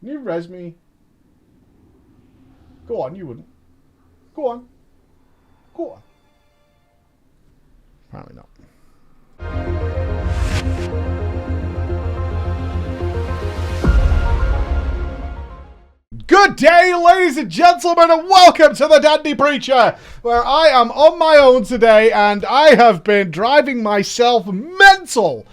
Can you res me? Go on, you wouldn't. Go on. Go on. Apparently not. Good day, ladies and gentlemen, and welcome to the Dandy Preacher, where I am on my own today, and I have been driving myself mental,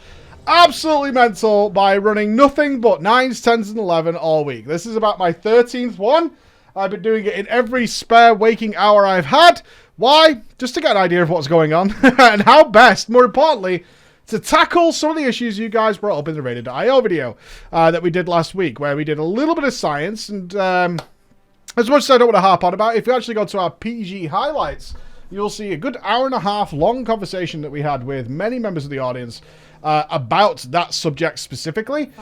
absolutely mental, by running nothing but 9's, 10's, and 11 all week. This is about my 13th one. I've been doing it in every spare waking hour I've had. Why? Just to get an idea of what's going on, and how best, more importantly, to tackle some of the issues you guys brought up in the Rated.io video that we did last week, where we did a little bit of science, and as much as I don't want to harp on about, if you actually go to our PG highlights, you'll see a good hour-and-a-half long conversation that we had with many members of the audience about that subject specifically.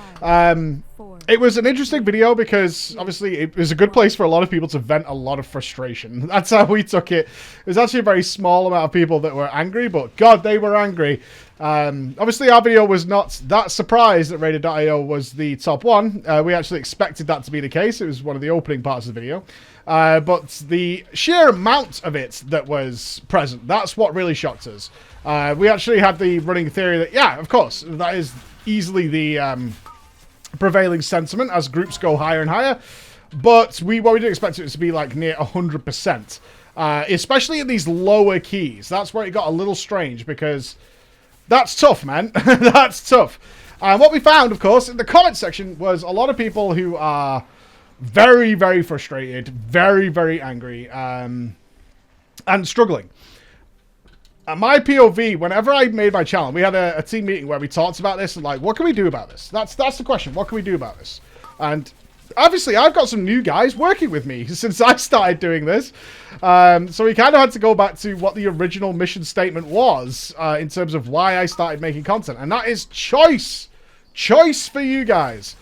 It was an interesting video because, obviously, it was a good place for a lot of people to vent a lot of frustration. That's how we took it. It was actually a very small amount of people that were angry, but God, they were angry. Obviously, our video was not that surprised that Rated.io was the top one. We actually expected that to be the case. It was one of the opening parts of the video. But the sheer amount of it that was present, that's what really shocked us. We actually had the running theory that, yeah, of course, that is easily the prevailing sentiment as groups go higher and higher. But what we didn't expect it to be like near 100%. Especially in these lower keys. That's where it got a little strange because that's tough, man. That's tough. What we found, of course, in the comment section was a lot of people who are very, very frustrated, very, very angry, and struggling. My POV, whenever I made my channel, we had a team meeting where we talked about this and like, what can we do about this? That's the question. What can we do about this? And obviously, I've got some new guys working with me since I started doing this. So we kind of had to go back to what the original mission statement was in terms of why I started making content. And that is choice. Choice for you guys.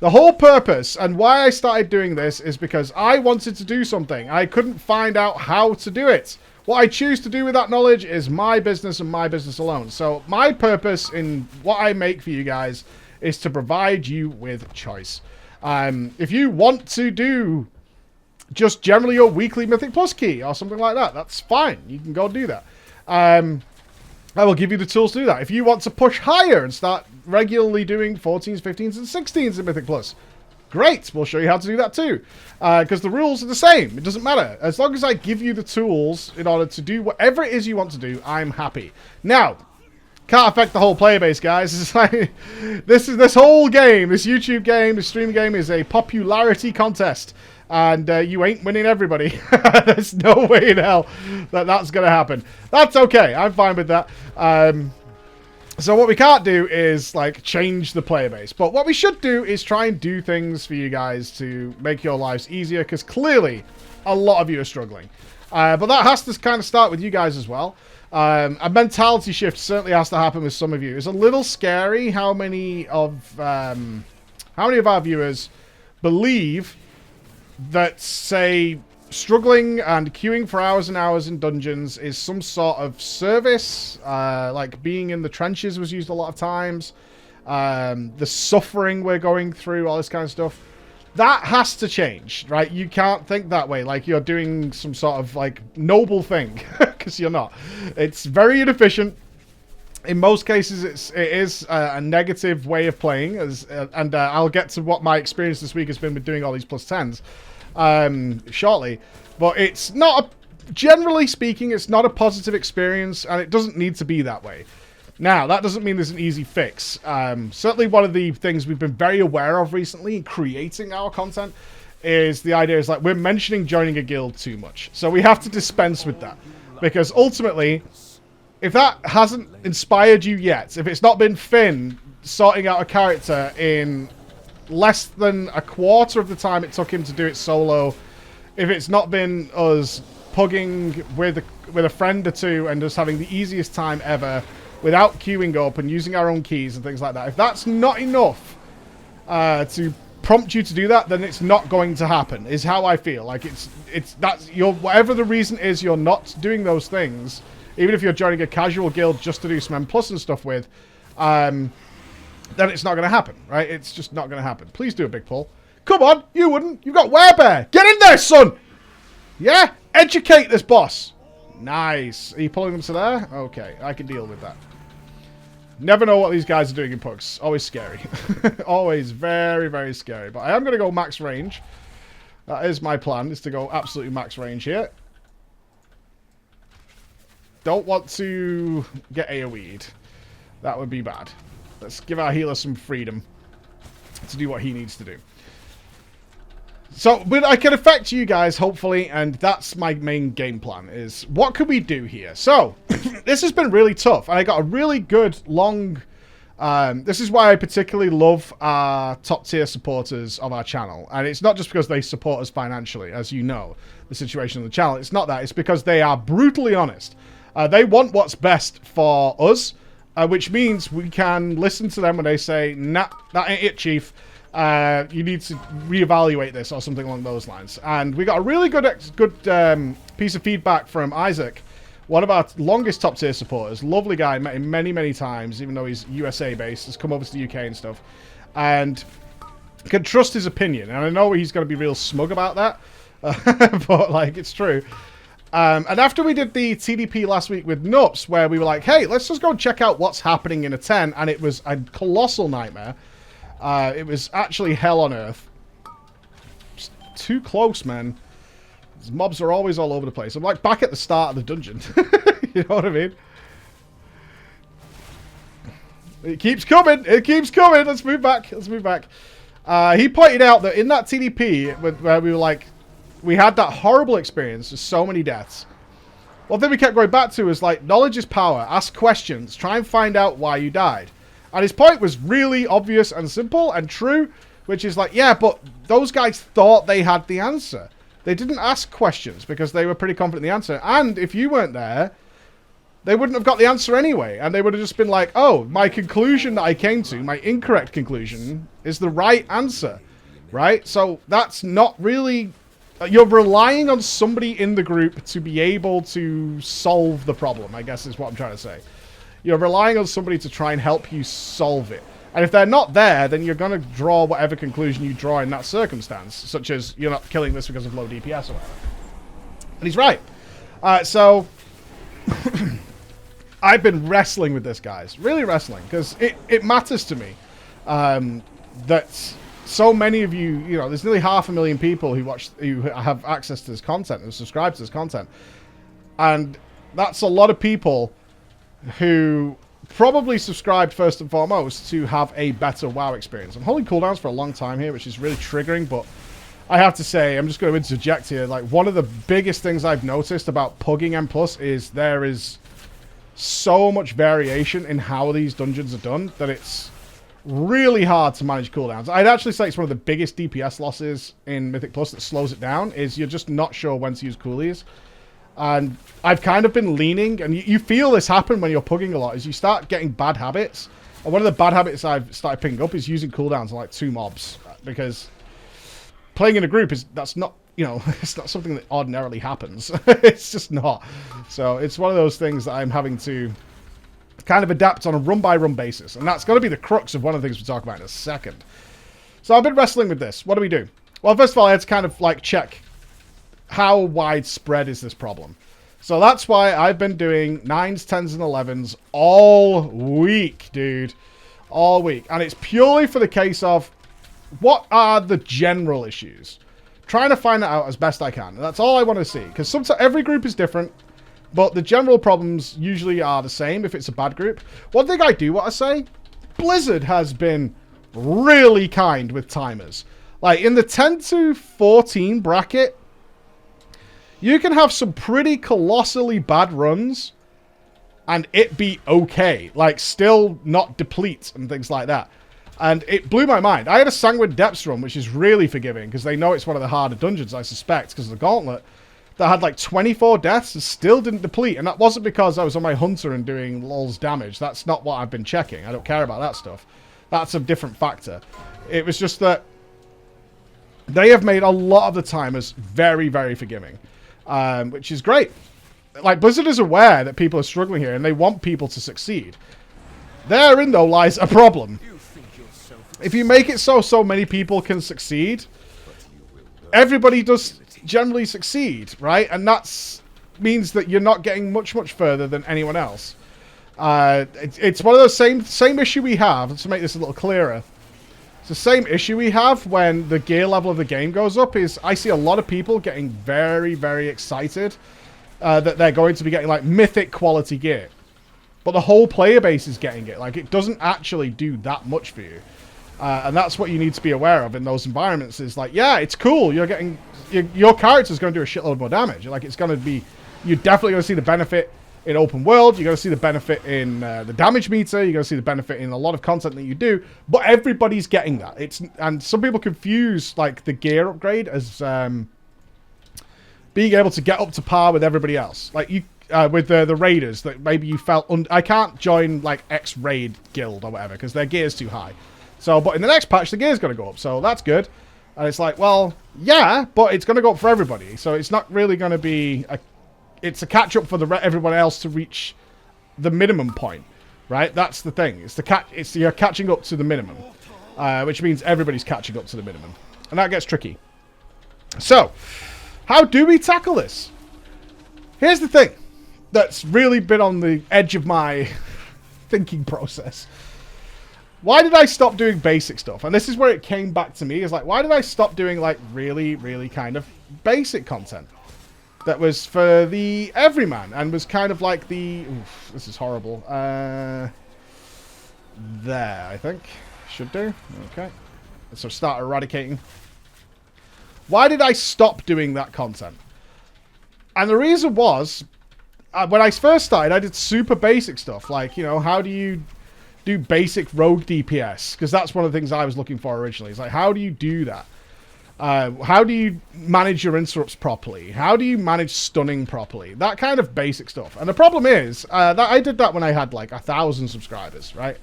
The whole purpose and why I started doing this is because I wanted to do something. I couldn't find out how to do it. What I choose to do with that knowledge is my business and my business alone. So my purpose in what I make for you guys is to provide you with choice. If you want to do just generally your weekly Mythic Plus key or something like that, that's fine. You can go do that. I will give you the tools to do that. If you want to push higher and start regularly doing 14s, 15s, and 16s in Mythic Plus, great. We'll show you how to do that too. Because the rules are the same. It doesn't matter. As long as I give you the tools in order to do whatever it is you want to do, I'm happy. Now, can't affect the whole player base, guys. It's like, this whole game, this YouTube game, this stream game is a popularity contest. And you ain't winning everybody. There's no way in hell that that's going to happen. That's okay. I'm fine with that. So what we can't do is, like, change the player base. But what we should do is try and do things for you guys to make your lives easier. Because clearly, a lot of you are struggling. But that has to kind of start with you guys as well. A mentality shift certainly has to happen with some of you. It's a little scary how many of our viewers believe that, say, struggling and queuing for hours and hours in dungeons is some sort of service. Like being in the trenches was used a lot of times. The suffering we're going through, all this kind of stuff. That has to change, right? You can't think that way, like you're doing some sort of, like, noble thing, because you're not. It's very inefficient. In most cases, it is a negative way of playing, and I'll get to what my experience this week has been with doing all these plus 10s shortly. But it's not, generally speaking, it's not a positive experience, and it doesn't need to be that way. Now, that doesn't mean there's an easy fix. Certainly one of the things we've been very aware of recently in creating our content is the idea is like we're mentioning joining a guild too much. So we have to dispense with that. Because ultimately, if that hasn't inspired you yet, if it's not been Finn sorting out a character in less than a quarter of the time it took him to do it solo, if it's not been us pugging with a friend or two and just having the easiest time ever without queuing up and using our own keys and things like that, if that's not enough to prompt you to do that, then it's not going to happen, is how I feel. Like whatever the reason is you're not doing those things, even if you're joining a casual guild just to do some M+ and stuff with, then it's not going to happen, right? It's just not going to happen. Please do a big pull. Come on, you wouldn't. You've got werebear. Get in there, son. Yeah, educate this boss. Nice. Are you pulling them to there? Okay, I can deal with that. Never know what these guys are doing in pucks. Always scary. Always very, very scary. But I am going to go max range. That is my plan, is to go absolutely max range here. Don't want to get AoE'd. That would be bad. Let's give our healer some freedom to do what he needs to do. So, but I can affect you guys, hopefully, and that's my main game plan, is what could we do here? So, this has been really tough, and I got a really good, long... this is why I particularly love our top-tier supporters of our channel, and it's not just because they support us financially, as you know, the situation on the channel. It's not that. It's because they are brutally honest. They want what's best for us, which means we can listen to them when they say, nah, that ain't it, Chief. You need to reevaluate this or something along those lines. And we got a really good piece of feedback from Isaac, one of our longest top tier supporters. Lovely guy, met him many, many times, even though he's USA based. Has come over to the UK and stuff. And can trust his opinion. And I know he's going to be real smug about that. But, like, it's true. And after we did the TDP last week with Nups, where we were like, hey, let's just go and check out what's happening in a 10. And it was a colossal nightmare. It was actually hell on earth. Just too close, man. These mobs are always all over the place. I'm like back at the start of the dungeon. You know what I mean? It keeps coming. It keeps coming. Let's move back. Let's move back. He pointed out that in that TDP, where we were like, we had that horrible experience with so many deaths. One thing we kept going back to is like, knowledge is power. Ask questions. Try and find out why you died. And his point was really obvious and simple and true, which is like, yeah, but those guys thought they had the answer. They didn't ask questions because they were pretty confident in the answer. And if you weren't there, they wouldn't have got the answer anyway. And they would have just been like, oh, my conclusion that I came to, my incorrect conclusion, is the right answer, right? So that's not really... You're relying on somebody in the group to be able to solve the problem, I guess is what I'm trying to say. You're relying on somebody to try and help you solve it. And if they're not there, then you're going to draw whatever conclusion you draw in that circumstance, such as you're not killing this because of low DPS or whatever. And he's right. So, I've been wrestling with this, guys. Really wrestling, because it matters to me that so many of you, you know, there's nearly 500,000 people who have access to this content and subscribe to this content. And that's a lot of people who probably subscribed first and foremost to have a better WoW experience. I'm holding cooldowns for a long time here, which is really triggering, but I have to say, I'm just going to interject here, like, one of the biggest things I've noticed about pugging M+, is there is so much variation in how these dungeons are done that it's really hard to manage cooldowns. I'd actually say it's one of the biggest DPS losses in Mythic Plus that slows it down, is you're just not sure when to use coolies. And I've kind of been leaning, and you feel this happen when you're pugging a lot, is you start getting bad habits. And one of the bad habits I've started picking up is using cooldowns on like 2 mobs. Because playing in a group that's not, you know, it's not something that ordinarily happens. It's just not. So it's one of those things that I'm having to kind of adapt on a run-by-run basis. And that's going to be the crux of one of the things we'll talk about in a second. So I've been wrestling with this. What do we do? Well, first of all, I had to kind of like check how widespread is this problem. So that's why I've been doing 9s, 10s, and 11s all week, dude. All week. And it's purely for the case of what are the general issues. Trying to find that out as best I can. That's all I want to see. Because sometimes every group is different, but the general problems usually are the same if it's a bad group. One thing I do want to say, Blizzard has been really kind with timers. Like in the 10 to 14 bracket, you can have some pretty colossally bad runs and it be okay. Like, still not deplete and things like that. And it blew my mind. I had a Sanguine Depths run, which is really forgiving, because they know it's one of the harder dungeons, I suspect, because of the Gauntlet, that had like 24 deaths and still didn't deplete. And that wasn't because I was on my Hunter and doing lols damage. That's not what I've been checking. I don't care about that stuff. That's a different factor. It was just that they have made a lot of the timers very, very forgiving. Which is great. Like, Blizzard is aware that people are struggling here and they want people to succeed. Therein, though, lies a problem. if you make it so many people can succeed, everybody does generally succeed, right? And that's means that you're not getting much further than anyone else. It's one of those same issue we have. To make this a little clearer, it's the same issue we have when the gear level of the game goes up. Is I see a lot of people getting very excited that they're going to be getting like mythic quality gear, but the whole player base is getting it. Like, it doesn't actually do that much for you. And that's what you need to be aware of in those environments. Is like, yeah, it's cool. You're getting your character's going to do a shitload more damage. Like, it's going to be, you're definitely going to see the benefit in open world. You're going to see the benefit in the damage meter. You're going to see the benefit in a lot of content that you do. But everybody's getting that. And some people confuse like the gear upgrade as being able to get up to par with everybody else. Like you. With the raiders, that maybe you felt I can't join like X raid guild or whatever because their gear's too high. So, but in the next patch, the gear's going to go up, so that's good. And it's like, well, yeah, but it's going to go up for everybody, so it's not really going to be it's a catch up for everyone else to reach the minimum point, right? That's the thing. You're catching up to the minimum, which means everybody's catching up to the minimum, and that gets tricky. So, how do we tackle this? Here's the thing that's really been on the edge of my thinking process. Why did I stop doing basic stuff? And this is where it came back to me. Is like, why did I stop doing like really kind of basic content that was for the everyman and was kind of like the... Oof, this is horrible. There, I think. Should do. Okay. So start eradicating. Why did I stop doing that content? And the reason was, when I first started, I did super basic stuff. Like, you know, how do you do basic rogue DPS? Because that's one of the things I was looking for originally. It's like, how do you do that? How do you manage your interrupts properly? How do you manage stunning properly? That kind of basic stuff. And the problem is, that I did that when I had like 1,000 subscribers, right?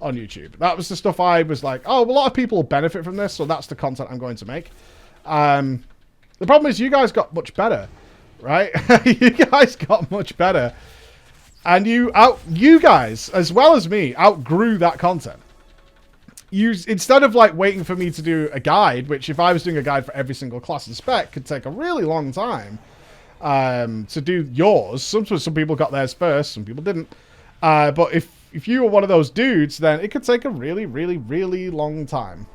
On YouTube. That was the stuff I was like, oh, a lot of people will benefit from this, so that's the content I'm going to make. The problem is you guys got much better. Right? You guys got much better. And you guys, as well as me, outgrew that content. Instead of like waiting for me to do a guide, which if I was doing a guide for every single class and spec could take a really long time to do yours. Some people got theirs first, some people didn't. But if you were one of those dudes, then it could take a really long time.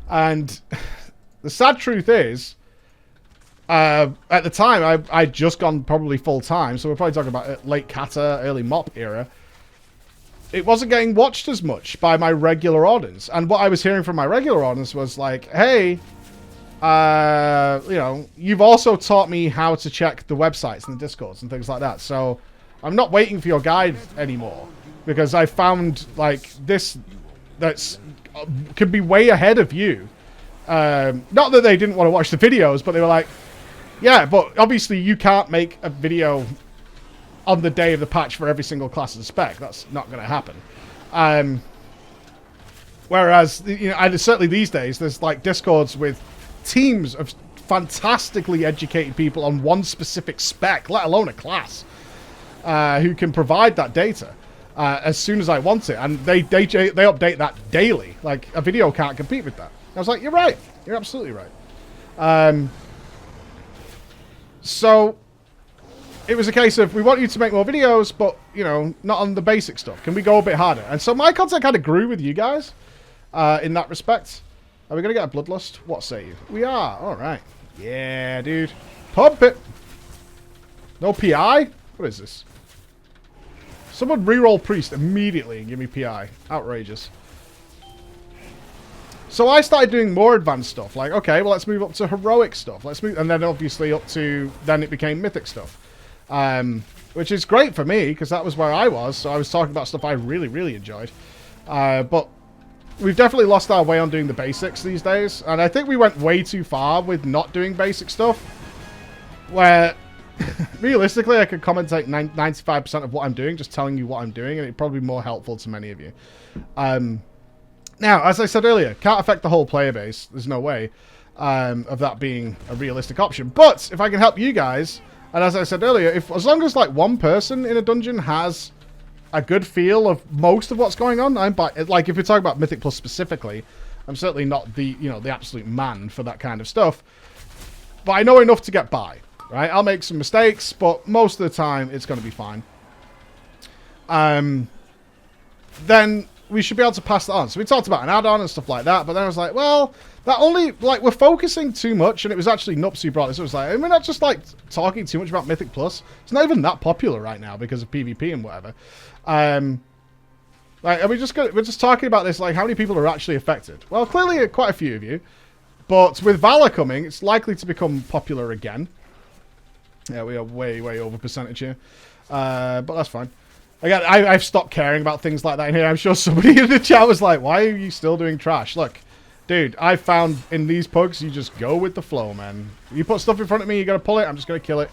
And the sad truth is, at the time, I'd just gone probably full-time, so we're probably talking about late Kata, early MOP era. It wasn't getting watched as much by my regular audience. And what I was hearing from my regular audience was like, hey, you know, you've also taught me how to check the websites and the Discords and things like that. So I'm not waiting for your guide anymore because I found like this that's could be way ahead of you. Not that they didn't want to watch the videos, but they were like, yeah, but obviously you can't make a video on the day of the patch for every single class and spec. That's not going to happen. Whereas, you know, and certainly these days, there's like Discords with teams of fantastically educated people on one specific spec, let alone a class, who can provide that data as soon as I want it. And they update that daily. Like, a video can't compete with that. I was like, you're right. You're absolutely right. So it was a case of, we want you to make more videos, but, you know, not on the basic stuff. Can we go a bit harder? And so my content kind of grew with you guys in that respect. Are we going to get a Bloodlust? What say you? We are. All right. Yeah, dude. Pump it. No PI? What is this? Someone reroll Priest immediately and give me PI. Outrageous. So I started doing more advanced stuff. Like, okay, well, let's move up to heroic stuff. Let's move, and then obviously up to, then it became mythic stuff. Which is great for me, because that was where I was. So I was talking about stuff I really enjoyed. But we've definitely lost our way on doing the basics these days. And I think we went way too far with not doing basic stuff. Where, realistically, I could commentate 95% of what I'm doing, just telling you what I'm doing, and it'd probably be more helpful to many of you. Now, as I said earlier, can't affect the whole player base. There's no way of that being a realistic option. But if I can help you guys, and as I said earlier, as long as like one person in a dungeon has a good feel of most of what's going on. Like, if you're talking about Mythic Plus specifically, I'm certainly not the, the absolute man for that kind of stuff. But I know enough to get by, right? I'll make some mistakes, but most of the time, it's going to be fine. Then we should be able to pass that on. So we talked about an add-on and stuff like that, but then I was like, well, that only, like, we're focusing too much, and it was actually Nups who brought this. It was like, we're not just, like, talking too much about Mythic Plus. It's not even that popular right now because of PvP and whatever. Like, we're just talking about this, like, how many people are actually affected? Well, clearly quite a few of you, but with Valor coming, it's likely to become popular again. Yeah, we are way, way over percentage here, but that's fine. Again, I've stopped caring about things like that in here. I'm sure somebody in the chat was like, why are you still doing trash? Look, dude, I found in these pugs, you just go with the flow, man. You put stuff in front of me, you got to pull it, I'm just going to kill it.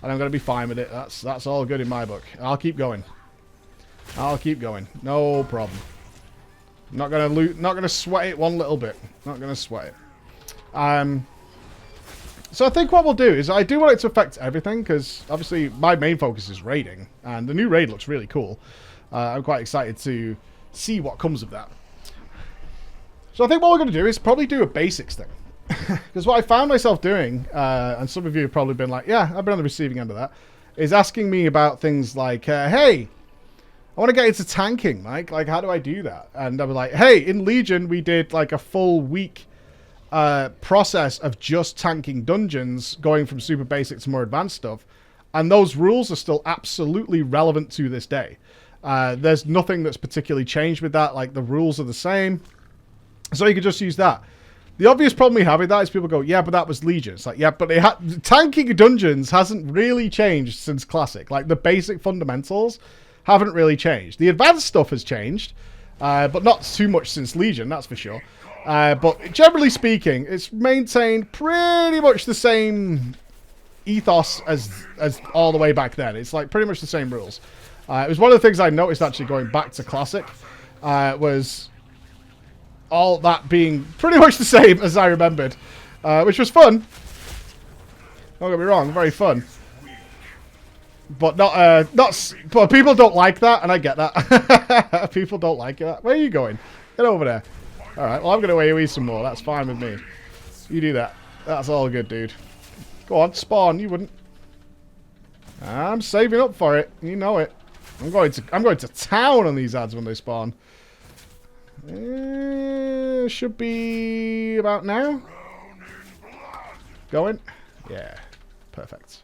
And I'm going to be fine with it. That's all good in my book. I'll keep going. I'll keep going. No problem. Not going to sweat it one little bit. Not going to sweat it. So I think what we'll do is I do want it to affect everything, because obviously my main focus is raiding, and the new raid looks really cool. I'm quite excited to see what comes of that. So I think what we're going to do is probably do a basics thing. Because what I found myself doing, and some of you have probably been like, yeah, I've been on the receiving end of that, is asking me about things like, hey, I want to get into tanking, Mike. Like, how do I do that? And I was like, hey, in Legion, we did like a full week process of just tanking dungeons, going from super basic to more advanced stuff, and those rules are still absolutely relevant to this day. There's nothing that's particularly changed with that. Like, the rules are the same, so you could just use that. The obvious problem we have with that is people go, yeah, but that was Legion. It's like, yeah, but tanking dungeons hasn't really changed since Classic. Like, the basic fundamentals haven't really changed. The advanced stuff has changed, but not too much since Legion, that's for sure. But generally speaking, it's maintained pretty much the same ethos as all the way back then. It's like pretty much the same rules. It was one of the things I noticed actually going back to Classic, was all that being pretty much the same as I remembered, which was fun. Don't get me wrong, very fun. But but people don't like that, and I get that. People don't like it. Where are you going? Get over there. Alright, well, I'm going to AoE some more. That's fine with me. You do that. That's all good, dude. Go on, spawn. You wouldn't. I'm saving up for it. You know it. I'm going to town on these ads when they spawn. Should be about now. Going? Yeah. Perfect.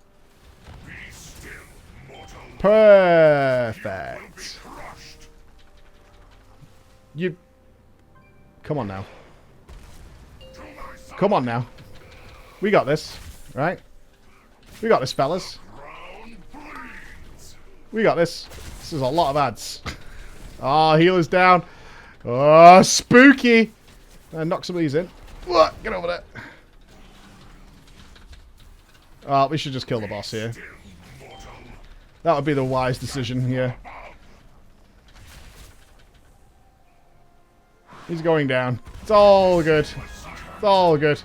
Perfect. You... Come on now. Come on now. We got this, right? We got this, fellas. We got this. This is a lot of ads. Oh, healer's down. Oh, spooky. Knock some of these in. Get over there. Oh, we should just kill the boss here. That would be the wise decision here. He's going down. It's all good. It's all good.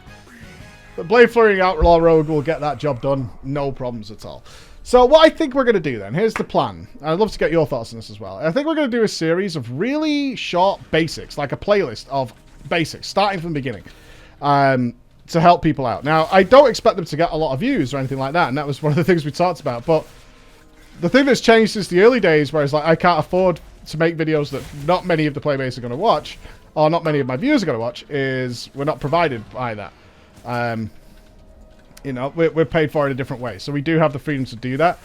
The Blade Flurrying Outlaw Rogue will get that job done. No problems at all. So what I think we're going to do then, here's the plan. I'd love to get your thoughts on this as well. I think we're going to do a series of really short basics, like a playlist of basics, starting from the beginning, to help people out. Now, I don't expect them to get a lot of views or anything like that, and that was one of the things we talked about. But the thing that's changed since the early days, where it's like I can't afford to make videos that not many of the playmates are going to watch, or not many of my viewers are going to watch, is we're not provided by that. You know, we're paid for it a different way. So we do have the freedom to do that.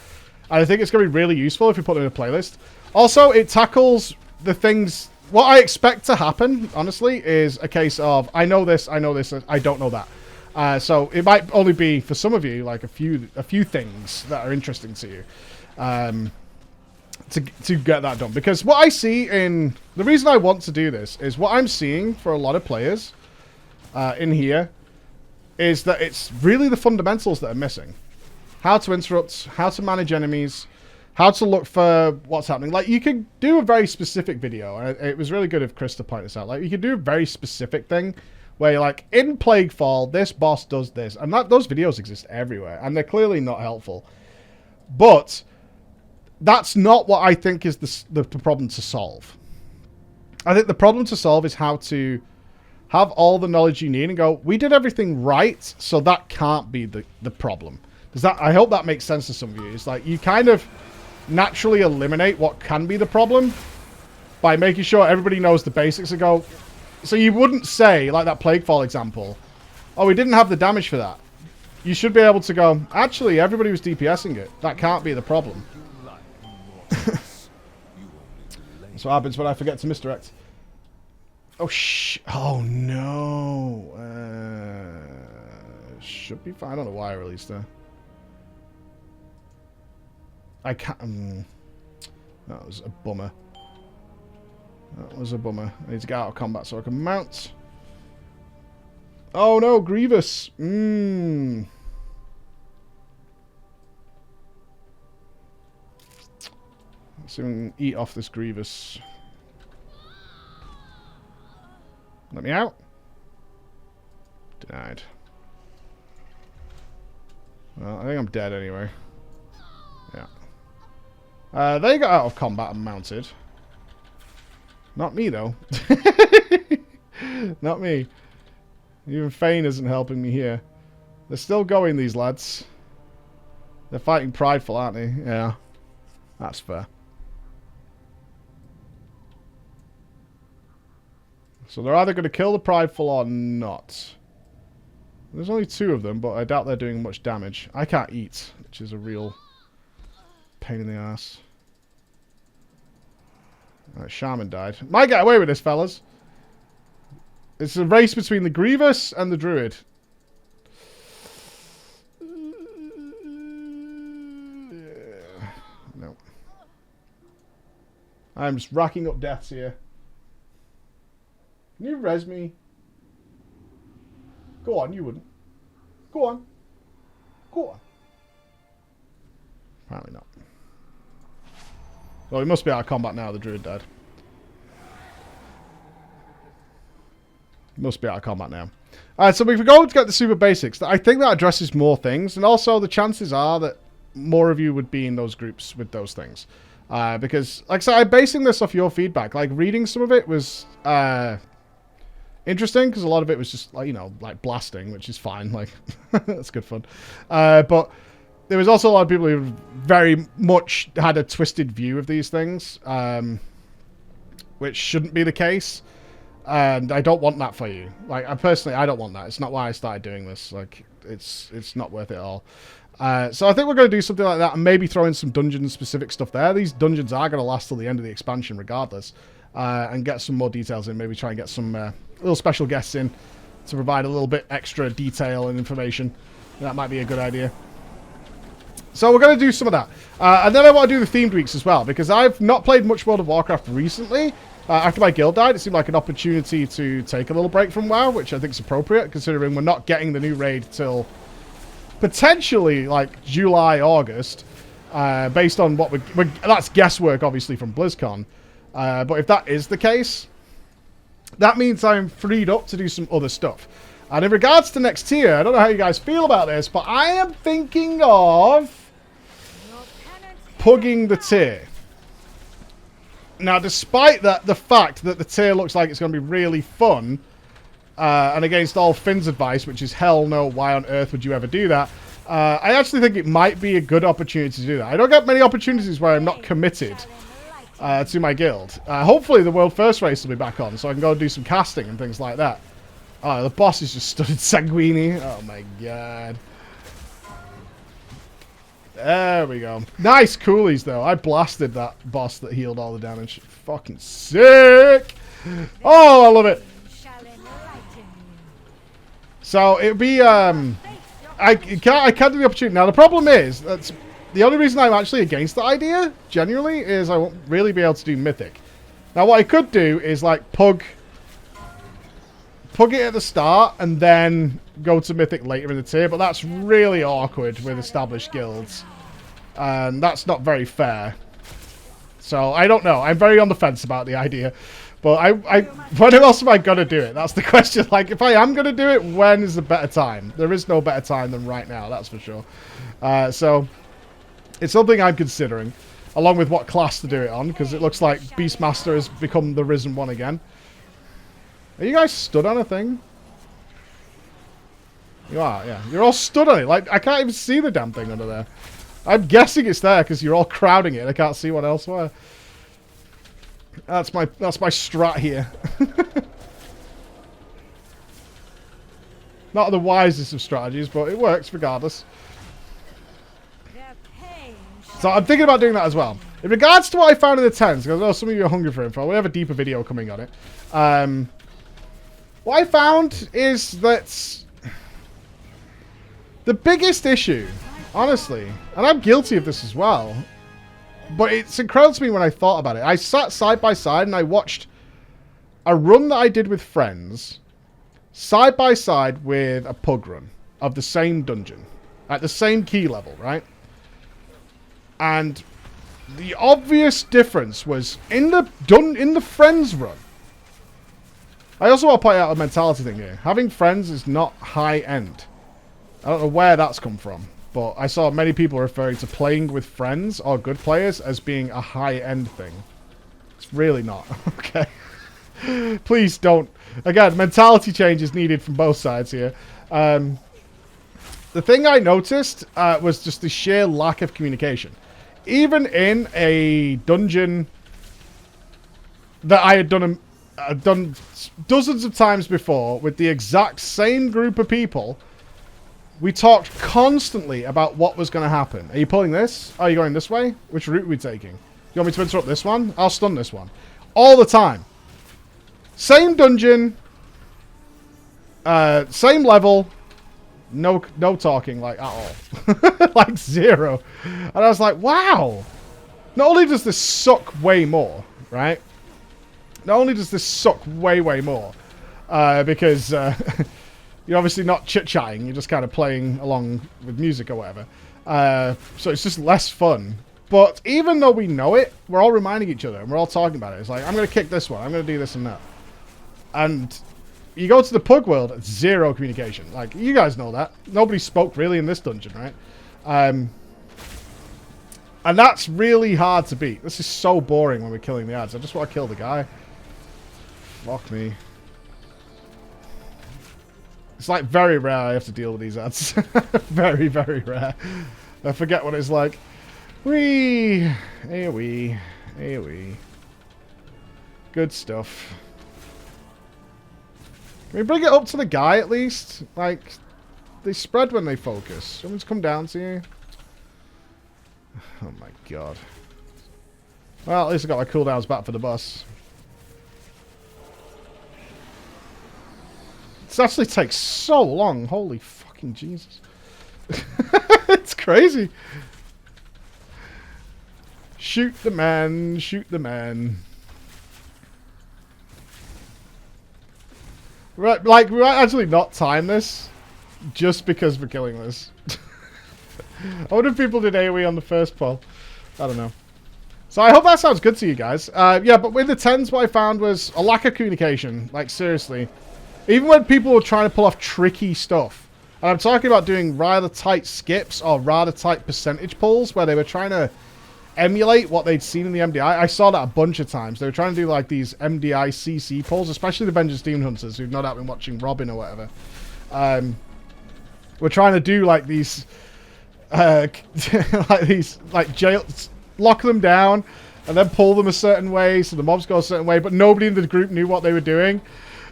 And I think it's going to be really useful if we put it in a playlist. Also, it tackles the things... What I expect to happen, honestly, is a case of, I know this, I don't know that. So it might only be, for some of you, like a few things that are interesting to you. To get that done. Because what I see in... The reason I want to do this is what I'm seeing for a lot of players in here is that it's really the fundamentals that are missing. How to interrupt, how to manage enemies, how to look for what's happening. Like, you could do a very specific video, and it was really good of Chris to point this out. Like, you could do a very specific thing where you're like, in Plaguefall, this boss does this. And those videos exist everywhere, and they're clearly not helpful. But that's not what I think is the problem to solve. I think the problem to solve is how to have all the knowledge you need and go, we did everything right, so that can't be the problem. Does that? I hope that makes sense to some of you. It's like you kind of naturally eliminate what can be the problem by making sure everybody knows the basics and go. So you wouldn't say, like that Plaguefall example, oh, we didn't have the damage for that. You should be able to go, actually, everybody was DPSing it. That can't be the problem. That's what happens when I forget to misdirect. Oh, oh, no. Should be fine. I don't know why I released her. I can't... that was a bummer. That was a bummer. I need to get out of combat so I can mount. Oh, no. Grievous. Let's see if we can eat off this Grievous. Let me out. Denied. Well, I think I'm dead anyway. Yeah. They got out of combat and mounted. Not me, though. Not me. Even Fane isn't helping me here. They're still going, these lads. They're fighting prideful, aren't they? Yeah. That's fair. So they're either going to kill the prideful or not. There's only 2 of them, but I doubt they're doing much damage. I can't eat, which is a real pain in the ass. Alright, Shaman died. Might get away with this, fellas. It's a race between the Grievous and the Druid. No. I'm just racking up deaths here. Can you res me? Go on, you wouldn't. Go on. Go on. Apparently not. Well, he must be out of combat now, the Druid died. He must be out of combat now. Alright, so if we go to get the super basics, I think that addresses more things, and also the chances are that more of you would be in those groups with those things. Because, like I said, I'm basing this off your feedback. Like, reading some of it was... interesting, because a lot of it was just, like, you know, like blasting, which is fine. Like, that's good fun. But there was also a lot of people who very much had a twisted view of these things, which shouldn't be the case. And I don't want that for you. Like, I don't want that. It's not why I started doing this. Like, it's not worth it at all. So I think we're going to do something like that and maybe throw in some dungeon-specific stuff there. These dungeons are going to last till the end of the expansion regardless. And get some more details in. Maybe try and get some little special guests in to provide a little bit extra detail and information. That might be a good idea. So we're going to do some of that. And then I want to do the themed weeks as well, because I've not played much World of Warcraft recently. After my guild died, it seemed like an opportunity to take a little break from WoW, which I think is appropriate, considering we're not getting the new raid till potentially like July, August, based on what that's guesswork, obviously, from BlizzCon. But if that is the case, that means I'm freed up to do some other stuff. And in regards to next tier, I don't know how you guys feel about this, but I am thinking of pugging the tier. Now, despite that, the fact that the tier looks like it's going to be really fun, and against all Finn's advice, which is hell no, why on earth would you ever do that, I actually think it might be a good opportunity to do that. I don't get many opportunities where I'm not committed to my guild. Hopefully the World First race will be back on, so I can go and do some casting and things like that. Oh, the boss is just studded Sanguini. Oh my god. There we go. Nice coolies, though. I blasted that boss that healed all the damage. Fucking sick. Oh, I love it. So, it'd be, I can't do the opportunity. Now, the problem is, that's the only reason I'm actually against the idea, genuinely, is I won't really be able to do Mythic. Now, what I could do is, like, pug it at the start, and then go to Mythic later in the tier, but that's really awkward with established guilds. And that's not very fair. So, I don't know. I'm very on the fence about the idea. But when else am I going to do it? That's the question. Like, if I am going to do it, when is the better time? There is no better time than right now, that's for sure. So, it's something I'm considering. along with what class to do it on, because it looks like Beastmaster has become the Risen one again. Are you guys stood on a thing? You are, yeah. You're all stood on it. Like, I can't even see the damn thing under there. I'm guessing it's there because you're all crowding it. I can't see what else were. That's my strat here. Not the wisest of strategies, but it works regardless. So I'm thinking about doing that as well. In regards to what I found in the 10s, because I know some of you are hungry for info, we have a deeper video coming on it. What I found is that the biggest issue, honestly, and I'm guilty of this as well, but it's incredible to me when I thought about it. I sat side by side and I watched a run that I did with friends side by side with a pug run of the same dungeon at the same key level, right? And the obvious difference was in the friends run. I also want to point out a mentality thing here. Having friends is not high end. I don't know where that's come from, but I saw many people referring to playing with friends or good players as being a high end thing. It's really not. Okay. Please don't. Again, mentality change is needed from both sides here. The thing I noticed was just the sheer lack of communication. Even in a dungeon that I had done dozens of times before with the exact same group of people, we talked constantly about what was going to happen. Are you pulling this? Are you going this way? Which route are we taking? You want me to interrupt this one? I'll stun this one. All the time. Same dungeon. Same level. No talking, like, at all. Like, zero. And I was like, wow. Not only does this suck way more, right? Not only does this suck way, way more, because you're obviously not chit-chatting, you're just kind of playing along with music or whatever. So it's just less fun. But even though we know it, we're all reminding each other, and we're all talking about it. It's like, I'm going to kick this one, I'm going to do this and that. And you go to the pug world, zero communication. Like, you guys know that. Nobody spoke really in this dungeon, right? And that's really hard to beat. This is so boring when we're killing the ads. I just want to kill the guy. Fuck me. It's like very rare I have to deal with these ads. Very, very rare. I forget what it's like. Wee. AoE. AoE. Good stuff. Can we bring it up to the guy at least? Like, they spread when they focus. Someone's come down to you. Oh my god. Well, at least I got my cooldowns back for the boss. This actually takes so long. Holy fucking Jesus. It's crazy. Shoot the man. Shoot the man. Right, like, we might actually not time this just because we're killing this. I wonder if people did AoE on the first pull. I don't know. So I hope that sounds good to you guys. Yeah, but with the 10s, what I found was a lack of communication. Like, seriously. Even when people were trying to pull off tricky stuff. And I'm talking about doing rather tight skips or rather tight percentage pulls where they were trying to emulate what they'd seen in the MDI. I saw that a bunch of times. They were trying to do like these MDI CC pulls, especially the Vengeance Demon Hunters who've no doubt been watching Robin or whatever. We're trying to do like these like jail, lock them down and then pull them a certain way so the mobs go a certain way, but nobody in the group knew what they were doing.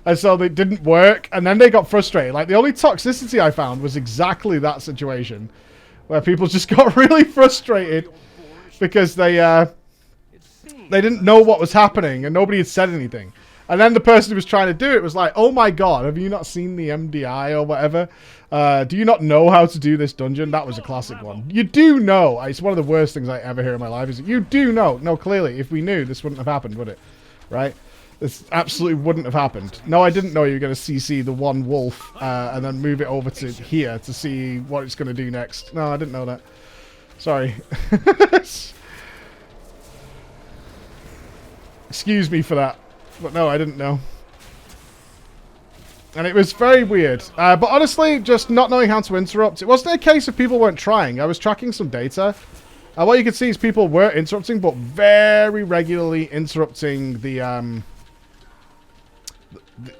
And so they didn't work, and then they got frustrated. Like, the only toxicity I found was exactly that situation, where people just got really frustrated because they didn't know what was happening, and nobody had said anything. And then the person who was trying to do it was like, oh my god, have you not seen the MDI or whatever? Do you not know how to do this dungeon? That was a classic one. You do know. It's one of the worst things I ever hear in my life, is you do know. No, clearly, if we knew, this wouldn't have happened, would it? Right? This absolutely wouldn't have happened. No, I didn't know you were going to CC the one wolf and then move it over to here to see what it's going to do next. No, I didn't know that. Sorry. Excuse me for that. But no, I didn't know. And it was very weird. But honestly, just not knowing how to interrupt. It wasn't a case of people weren't trying. I was tracking some data. What you can see is people were interrupting, but very regularly interrupting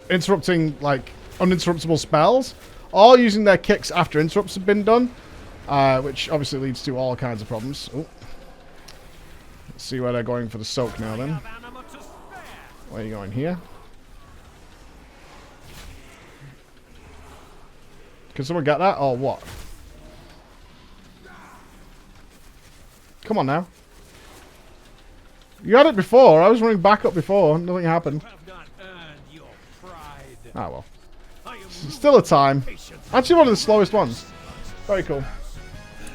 interrupting like uninterruptible spells, all using their kicks after interrupts have been done, which obviously leads to all kinds of problems. Ooh. Let's see where they're going for the soak now then. Where are you going here? Can someone get that or what? Come on now. You had it before. I was running back up before. Nothing happened. Ah, well. Still a time. Actually one of the slowest ones. Very cool.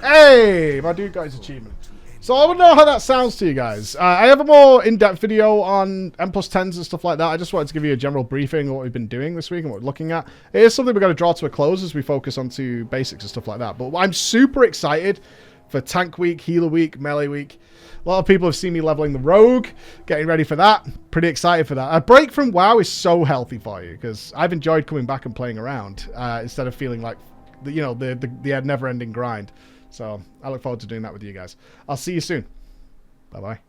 Hey! My dude got his achievement. So I want to know how that sounds to you guys. I have a more in-depth video on M+10s and stuff like that. I just wanted to give you a general briefing of what we've been doing this week and what we're looking at. It is something we're going to draw to a close as we focus onto basics and stuff like that. But I'm super excited for Tank Week, Healer Week, Melee Week. A lot of people have seen me leveling the Rogue, getting ready for that. Pretty excited for that. A break from WoW is so healthy for you because I've enjoyed coming back and playing around instead of feeling like, the never-ending grind. So I look forward to doing that with you guys. I'll see you soon. Bye-bye.